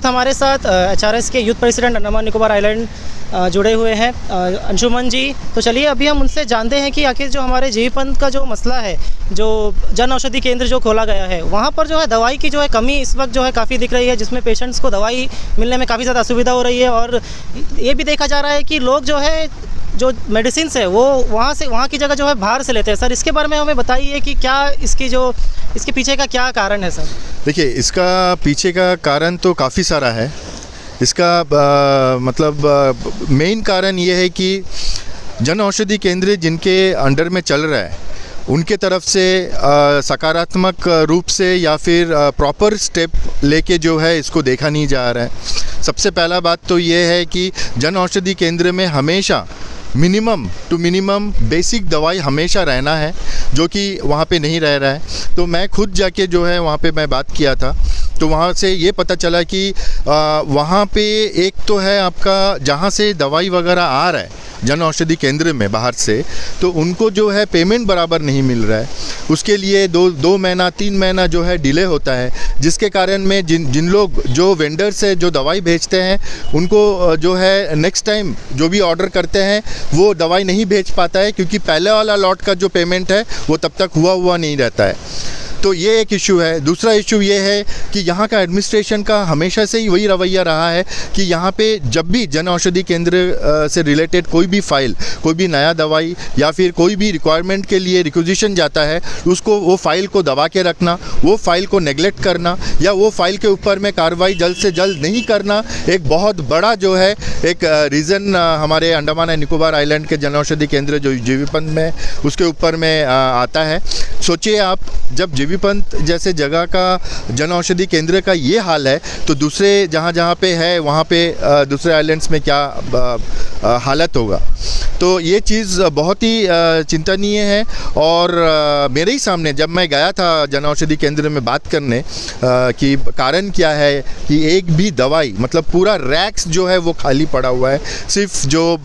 हमारे साथ एचआरएस के youth president Andaman Nicobar island जुड़े हुए हैं अंशुमन जी। तो चलिए अभी हम उनसे जानते हैं कि आखिर जो हमारे जीवी पंथ का जो मसला है, जो जन औषधि केंद्र जो खोला गया है, वहाँ पर जो है दवाई की जो है कमी इस वक्त जो है काफ़ी दिख रही है, जिसमें पेशेंट्स को दवाई मिलने में काफ़ी ज़्यादा असुविधा हो रही है। और ये भी देखा जा रहा है कि लोग जो है जो मेडिसिन है वो वहाँ की जगह जो है बाहर से लेते हैं। सर, इसके बारे में हमें बताइए कि क्या इसके पीछे का क्या कारण है सर? देखिए, इसका पीछे का कारण तो काफ़ी सारा है। इसका मेन कारण ये है कि जन औषधि केंद्र जिनके अंडर में चल रहा है उनके तरफ से सकारात्मक रूप से या फिर प्रॉपर स्टेप लेके जो है इसको देखा नहीं जा रहा है। सबसे पहला बात तो ये है कि जन औषधि केंद्र में हमेशा मिनिमम टू मिनिमम बेसिक दवाई हमेशा रहना है, जो कि वहाँ पे नहीं रह रहा है। तो मैं खुद जाके जो है वहाँ पे मैं बात किया था, तो वहाँ से ये पता चला कि वहाँ पे एक तो है आपका जहाँ से दवाई वगैरह आ रहा है जन औषधि केंद्र में बाहर से, तो उनको जो है पेमेंट बराबर नहीं मिल रहा है। उसके लिए दो महीना 3 महीना जो है डिले होता है, जिसके कारण में जिन लोग जो वेंडर्स है जो दवाई भेजते हैं उनको जो है नेक्स्ट टाइम जो भी ऑर्डर करते हैं वो दवाई नहीं भेज पाता है, क्योंकि पहले वाला लॉट का जो पेमेंट है वो तब तक हुआ नहीं रहता है। तो ये एक इशू है। दूसरा इशू ये है कि यहाँ का एडमिनिस्ट्रेशन का हमेशा से ही वही रवैया रहा है कि यहाँ पे जब भी जन औषधि केंद्र से रिलेटेड कोई भी फाइल, कोई भी नया दवाई या फिर कोई भी रिक्वायरमेंट के लिए रिक्विजिशन जाता है, उसको वो फाइल को दबा के रखना, वो फाइल को नेगलेक्ट करना या वो फाइल के ऊपर में कार्रवाई जल्द से जल्द नहीं करना, एक बहुत बड़ा जो है एक रीज़न हमारे अंडमान एंड निकोबार आइलैंड के जन औषधि केंद्र जो जीवीपंथ में उसके ऊपर में आता है। सोचिए आप, जब जीवीपंथ जैसे जगह का जन औषधि केंद्र का ये हाल है, तो दूसरे जहाँ पे है वहाँ पे दूसरे आइलैंड्स में क्या हालत होगा। तो ये चीज़ बहुत ही चिंतनीय है। और मेरे ही सामने जब मैं गया था जन औषधि केंद्र में बात करने कि कारण क्या है कि एक भी दवाई मतलब पूरा रैक्स जो है वो खाली पड़ा हुआ है, सिर्फ जो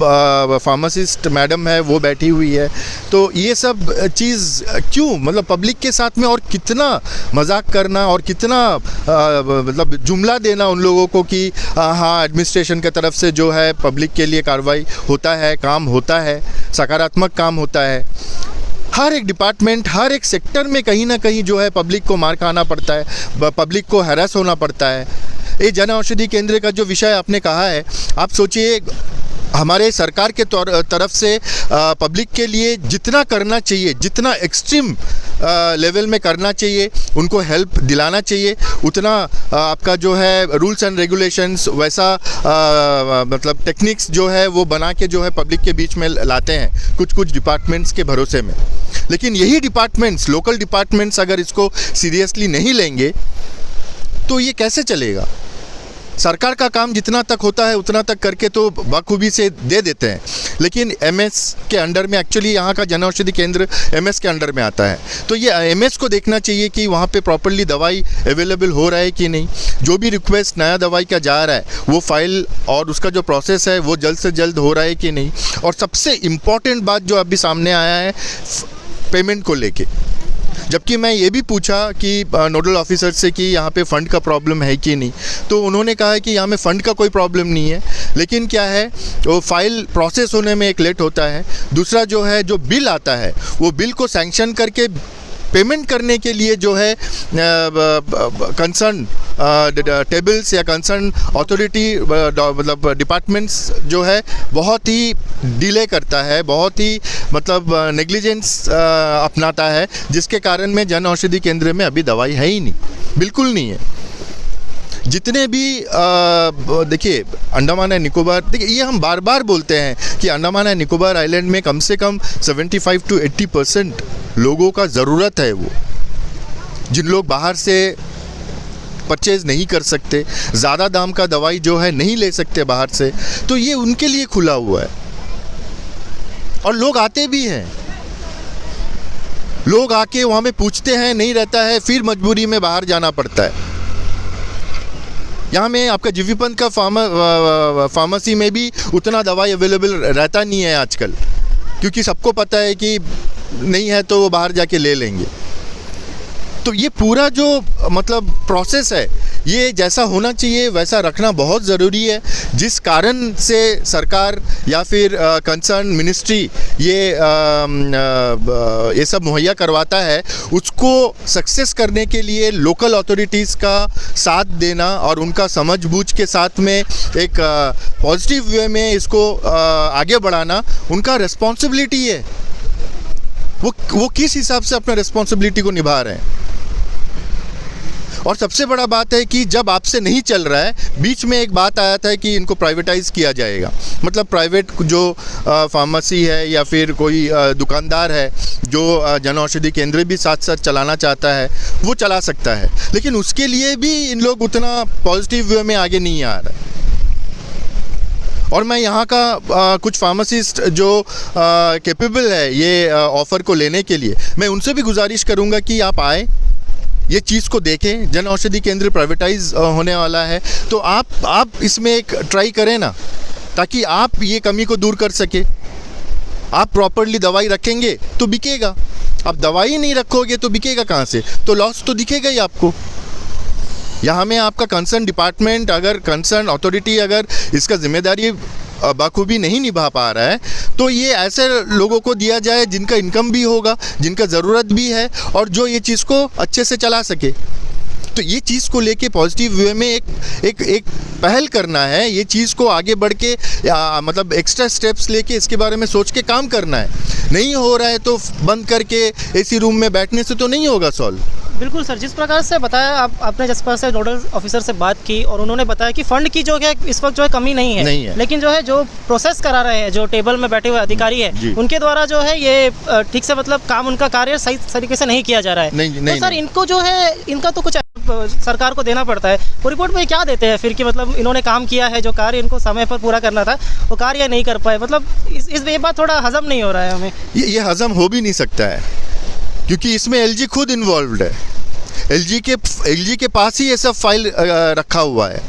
फार्मासिस्ट मैडम है वो बैठी हुई है। तो ये सब चीज़ क्यों, मतलब पब्लिक के साथ में और कितना मजाक करना और कितना मतलब जुमला देना उन लोगों को कि हाँ एडमिनिस्ट्रेशन की तरफ से जो है पब्लिक के लिए कार्रवाई होता है, काम होता है, सकारात्मक काम होता है। हर एक डिपार्टमेंट, हर एक सेक्टर में कहीं ना कहीं जो है पब्लिक को मार खाना पड़ता है, पब्लिक को हैरास होना पड़ता है। ये जन औषधि केंद्र का जो विषय आपने कहा है, आप सोचिए हमारे सरकार के तरफ से पब्लिक के लिए जितना करना चाहिए, जितना एक्सट्रीम लेवल में करना चाहिए, उनको हेल्प दिलाना चाहिए, उतना आपका जो है रूल्स एंड रेगुलेशंस वैसा मतलब टेक्निक्स जो है वो बना के जो है पब्लिक के बीच में लाते हैं कुछ डिपार्टमेंट्स के भरोसे में। लेकिन यही डिपार्टमेंट्स, लोकल डिपार्टमेंट्स अगर इसको सीरियसली नहीं लेंगे तो ये कैसे चलेगा। सरकार का काम जितना तक होता है उतना तक करके तो बखूबी से दे देते हैं, लेकिन एमएस के अंडर में, एक्चुअली यहाँ का जन औषधि केंद्र एमएस के अंडर में आता है, तो ये एमएस को देखना चाहिए कि वहाँ पे प्रॉपर्ली दवाई अवेलेबल हो रहा है कि नहीं। जो भी रिक्वेस्ट नया दवाई का जा रहा है वो फाइल और उसका जो प्रोसेस है वो जल्द से जल्द हो रहा है कि नहीं। और सबसे इम्पॉर्टेंट बात जो अभी सामने आया है पेमेंट को लेके, जबकि मैं ये भी पूछा कि नोडल ऑफिसर से कि यहाँ पे फ़ंड का प्रॉब्लम है कि नहीं, तो उन्होंने कहा है कि यहाँ में फ़ंड का कोई प्रॉब्लम नहीं है, लेकिन क्या है वो फाइल प्रोसेस होने में एक लेट होता है। दूसरा जो है जो बिल आता है वो बिल को सैंक्शन करके पेमेंट करने के लिए जो है कंसर्न टेबल्स या कंसर्न अथॉरिटी मतलब डिपार्टमेंट्स जो है बहुत ही डिले करता है, बहुत ही मतलब नेग्लिजेंस अपनाता है, जिसके कारण में जन औषधि केंद्र में अभी दवाई है ही नहीं, बिल्कुल नहीं है। जितने भी देखिए अंडमान एंड निकोबार, देखिए ये हम बार बार बोलते हैं कि अंडमान एंड निकोबार आइलैंड में कम से कम 75 to 80% लोगों का ज़रूरत है, वो जिन लोग बाहर से परचेज़ नहीं कर सकते, ज़्यादा दाम का दवाई जो है नहीं ले सकते बाहर से, तो ये उनके लिए खुला हुआ है। और लोग आते भी हैं, लोग आके वहाँ में पूछते हैं, नहीं रहता है, फिर मजबूरी में बाहर जाना पड़ता है। यहाँ में आपका जीवीपंथ का फार्मेसी में भी उतना दवाई अवेलेबल रहता नहीं है आजकल, क्योंकि सबको पता है कि नहीं है तो वो बाहर जाके ले लेंगे। तो ये पूरा जो मतलब प्रोसेस है ये जैसा होना चाहिए वैसा रखना बहुत ज़रूरी है। जिस कारण से सरकार या फिर कंसर्न मिनिस्ट्री ये सब मुहैया करवाता है, उसको सक्सेस करने के लिए लोकल अथॉरिटीज़ का साथ देना और उनका समझबूझ के साथ में एक पॉजिटिव वे में इसको आगे बढ़ाना उनका रिस्पॉन्सिबिलिटी है। वो किस हिसाब से अपना रिस्पॉन्सिबिलिटी को निभा रहे हैं। और सबसे बड़ा बात है कि जब आपसे नहीं चल रहा है, बीच में एक बात आया था कि इनको प्राइवेटाइज़ किया जाएगा, मतलब प्राइवेट जो फार्मेसी है या फिर कोई दुकानदार है जो जन औषधि केंद्र भी साथ साथ चलाना चाहता है वो चला सकता है, लेकिन उसके लिए भी इन लोग उतना पॉजिटिव वे में आगे नहीं आ रहा है। और मैं यहाँ का कुछ फार्मासिस्ट जो कैपेबल है ये ऑफ़र को लेने के लिए, मैं उनसे भी गुजारिश करूँगा कि आप आए, ये चीज़ को देखें। जन औषधि केंद्र प्राइवेटाइज होने वाला है, तो आप इसमें एक ट्राई करें ना, ताकि आप ये कमी को दूर कर सके। आप प्रॉपरली दवाई रखेंगे तो बिकेगा, आप दवाई नहीं रखोगे तो बिकेगा कहाँ से, तो लॉस तो दिखेगा ही आपको। यहाँ में आपका कंसर्न डिपार्टमेंट, अगर कंसर्न अथॉरिटी अगर इसका जिम्मेदारी बाखूबी नहीं निभा पा रहा है, तो ये ऐसे लोगों को दिया जाए जिनका इनकम भी होगा, जिनका ज़रूरत भी है और जो ये चीज़ को अच्छे से चला सके। तो ये चीज़ को लेके पॉजिटिव वे में एक पहल करना है, ये चीज़ को आगे बढ़ के मतलब एक्स्ट्रा स्टेप्स लेके इसके बारे में सोच के काम करना है। नहीं हो रहा है तो बंद करके एसी रूम में बैठने से तो नहीं होगा सॉल्व। बिल्कुल सर, जिस प्रकार से बताया आपने, जिस प्रकार से नोडल ऑफिसर से बात की और उन्होंने बताया कि फंड की जो है इस वक्त जो है कमी नहीं है, लेकिन जो प्रोसेस करा रहे हैं, जो टेबल में बैठे हुए अधिकारी है उनके द्वारा जो है ये ठीक से मतलब काम, उनका कार्य सही तरीके से नहीं किया जा रहा है। नहीं, सर इनको जो है इनका तो कुछ सरकार को देना पड़ता है। वो रिपोर्ट में क्या देते हैं फिर कि मतलब इन्होंने काम किया है, जो कार्य इनको समय पर पूरा करना था वो कार्य नहीं कर पाए, मतलब ये बात थोड़ा हजम नहीं हो रहा है हमें। ये हजम हो भी नहीं सकता है, क्योंकि इसमें एलजी खुद इन्वॉल्व्ड है। एलजी के पास ही ये सब फाइल रखा हुआ है।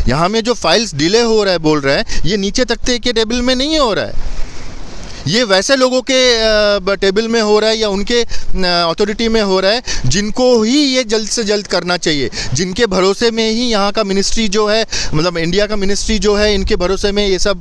यहाँ में जो फाइल्स डिले हो रहा है बोल रहे हैं, ये नीचे तख्ते के टेबल में नहीं हो रहा है, ये वैसे लोगों के टेबल में हो रहा है या उनके अथॉरिटी में हो रहा है जिनको ही ये जल्द से जल्द करना चाहिए, जिनके भरोसे में ही यहाँ का मिनिस्ट्री जो है, मतलब इंडिया का मिनिस्ट्री जो है, इनके भरोसे में ये सब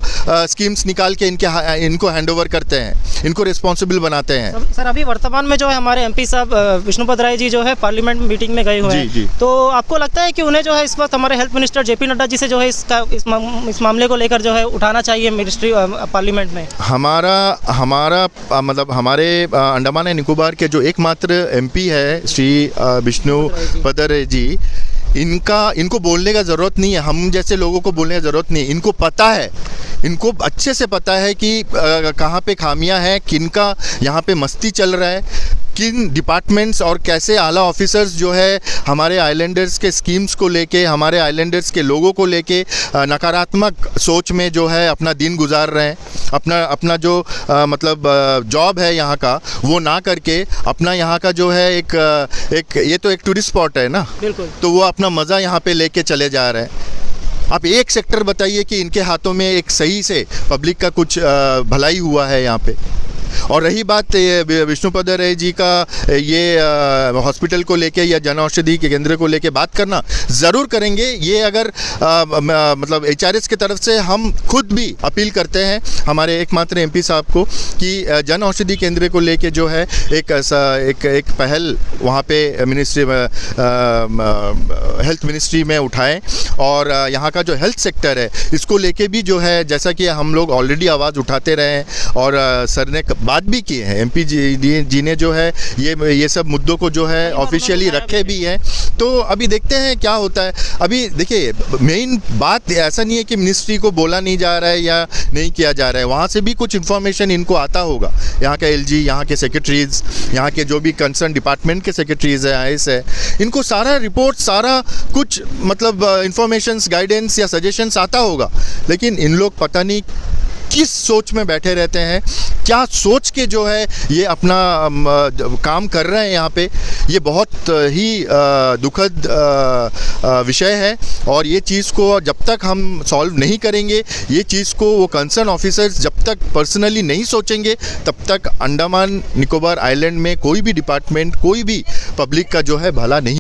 स्कीम्स निकाल के इनको हैंडओवर करते हैं, इनको रिस्पॉन्सिबल बनाते हैं। सर अभी वर्तमान में जो है हमारे एमपी साहब विष्णुपद राय जी जो है पार्लियामेंट मीटिंग में गए हुए हैं, तो आपको लगता है कि उन्हें जो है इस वक्त हमारे health minister JP Nadda ji से जो है इस मामले को लेकर जो है उठाना चाहिए मिनिस्ट्री पार्लियामेंट में? हमारा मतलब हमारे अंडमान एंड निकोबार के जो एकमात्र एमपी है श्री विष्णुपद राय जी, इनको बोलने का ज़रूरत नहीं है, हम जैसे लोगों को बोलने की ज़रूरत नहीं। इनको पता है, इनको अच्छे से पता है कि कहाँ पे खामियां हैं, किनका यहाँ पे मस्ती चल रहा है, किन डिपार्टमेंट्स और कैसे आला ऑफिसर्स जो है हमारे आइलैंडर्स के स्कीम्स को लेके, हमारे आइलैंडर्स के लोगों को लेके नकारात्मक सोच में जो है अपना दिन गुजार रहे हैं। अपना जो मतलब जॉब है यहाँ का वो ना करके अपना यहाँ का जो है एक ये तो एक टूरिस्ट स्पॉट है ना, बिल्कुल, तो वो अपना मज़ा यहाँ पे लेके चले जा रहे हैं। आप एक सेक्टर बताइए कि इनके हाथों में एक सही से पब्लिक का कुछ भलाई हुआ है यहाँ पे। और रही बात विष्णुपद राय जी का ये हॉस्पिटल को लेके या जन औषधि के केंद्र को लेके बात करना ज़रूर करेंगे। ये अगर मतलब एचआरएस की तरफ से हम खुद भी अपील करते हैं हमारे एकमात्र एमपी साहब को कि जन औषधि केंद्र को लेके जो है एक पहल वहाँ पे मिनिस्ट्री हेल्थ मिनिस्ट्री में उठाएं, और यहाँ का जो हेल्थ सेक्टर है इसको लेके भी जो है, जैसा कि हम लोग ऑलरेडी आवाज़ उठाते रहे हैं और सर ने बात भी की है, एमपी जी ने जो है ये सब मुद्दों को जो है ऑफिशियली रखे भी हैं। तो अभी देखते हैं क्या होता है। अभी देखिए मेन बात ऐसा नहीं है कि मिनिस्ट्री को बोला नहीं जा रहा है या नहीं किया जा रहा है, वहाँ से भी कुछ इन्फॉर्मेशन इनको आता होगा। यहाँ का एलजी, यहाँ के सेक्रेटरीज, यहाँ के जो भी कंसर्न डिपार्टमेंट के सेक्रेटरीज है, आईएस है, इनको सारा रिपोर्ट, सारा कुछ मतलब इन्फॉर्मेशंस, गाइडेंस या सजेशंस आता होगा, लेकिन इन लोग पता नहीं किस सोच में बैठे रहते हैं, क्या सोच के जो है ये अपना काम कर रहे हैं यहाँ पे। ये बहुत ही दुखद विषय है, और ये चीज़ को जब तक हम सॉल्व नहीं करेंगे, ये चीज़ को वो कंसर्न ऑफिसर्स जब तक पर्सनली नहीं सोचेंगे, तब तक अंडमान निकोबार आइलैंड में कोई भी डिपार्टमेंट, कोई भी पब्लिक का जो है भला नहीं